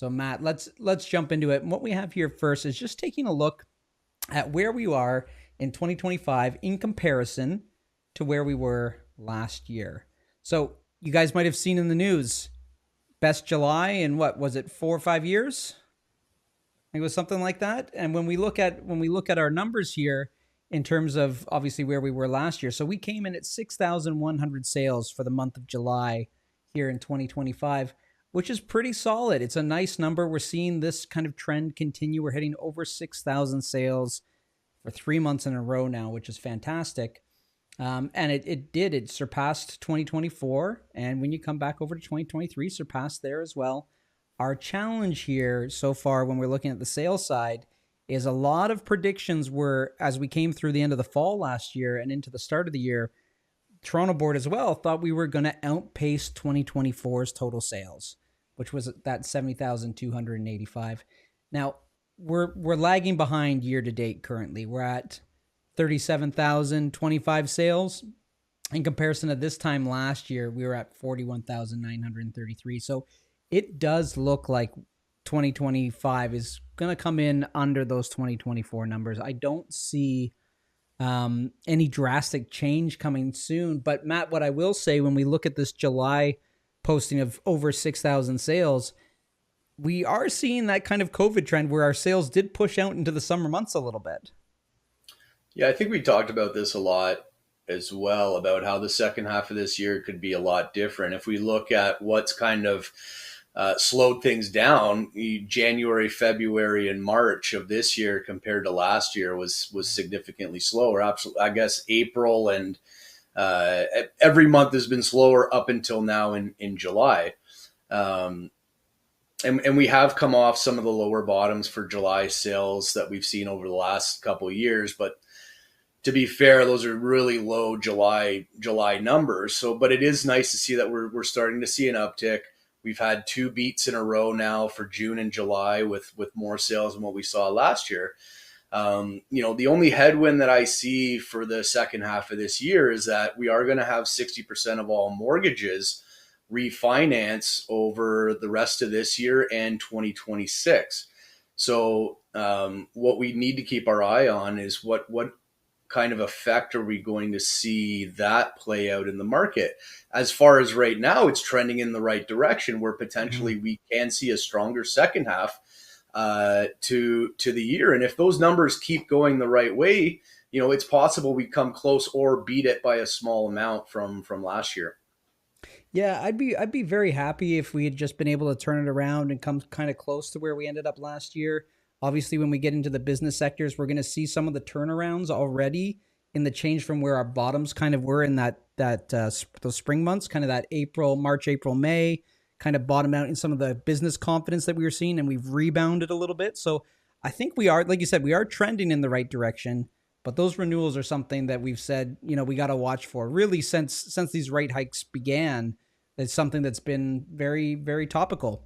So Matt, let's jump into it. And what we have here first is just taking a look at where we are in 2025 in comparison to where we were last year. So you guys might have seen in the news, best July in what was it, 4 or 5 years? I think it was something like that. And when we look at our numbers here in terms of obviously where we were last year, so we came in at 6,100 sales for the month of July here in 2025, which is pretty solid. It's a nice number. We're seeing this kind of trend continue. We're hitting over 6,000 sales for 3 months in a row now, which is fantastic. And it surpassed 2024. And when you come back over to 2023, surpassed there as well. Our challenge here so far when we're looking at the sales side is a lot of predictions were, as we came through the end of the fall last year and into the start of the year, Toronto board as well thought we were going to outpace 2024's total sales, which was that 70,285. Now, we're lagging behind year to date currently. We're at 37,025 sales. In comparison to this time last year, we were at 41,933. So it does look like 2025 is going to come in under those 2024 numbers. I don't see any drastic change coming soon. But Matt, what I will say when we look at this July posting of over 6,000 sales, we are seeing that kind of COVID trend where our sales did push out into the summer months a little bit. Yeah, I think we talked about this a lot as well, about how the second half of this year could be a lot different. If we look at what's kind of slowed things down, January, February, and March of this year compared to last year was significantly slower. Absolutely, I guess April and every month has been slower up until now in July. And we have come off some of the lower bottoms for July sales that we've seen over the last couple of years, but to be fair, those are really low July numbers. So, but it is nice to see that we're starting to see an uptick. We've had 2 beats in a row now for June and July with more sales than what we saw last year. The only headwind that I see for the second half of this year is that we are going to have 60% of all mortgages refinance over the rest of this year and 2026. So what we need to keep our eye on is what kind of effect are we going to see that play out in the market? As far as right now, it's trending in the right direction where potentially we can see a stronger second half to the year. And if those numbers keep going the right way, it's possible we come close or beat it by a small amount from last year. Yeah, I'd be very happy if we had just been able to turn it around and come kind of close to where we ended up last year. Obviously, when we get into the business sectors, we're going to see some of the turnarounds already in the change from where our bottoms kind of were in those spring months, kind of that March, April, May, kind of bottomed out in some of the business confidence that we were seeing, and we've rebounded a little bit. So I think we are, like you said, we are trending in the right direction. But those renewals are something that we've said, we got to watch for. Really, since these rate hikes began, it's something that's been very, very topical.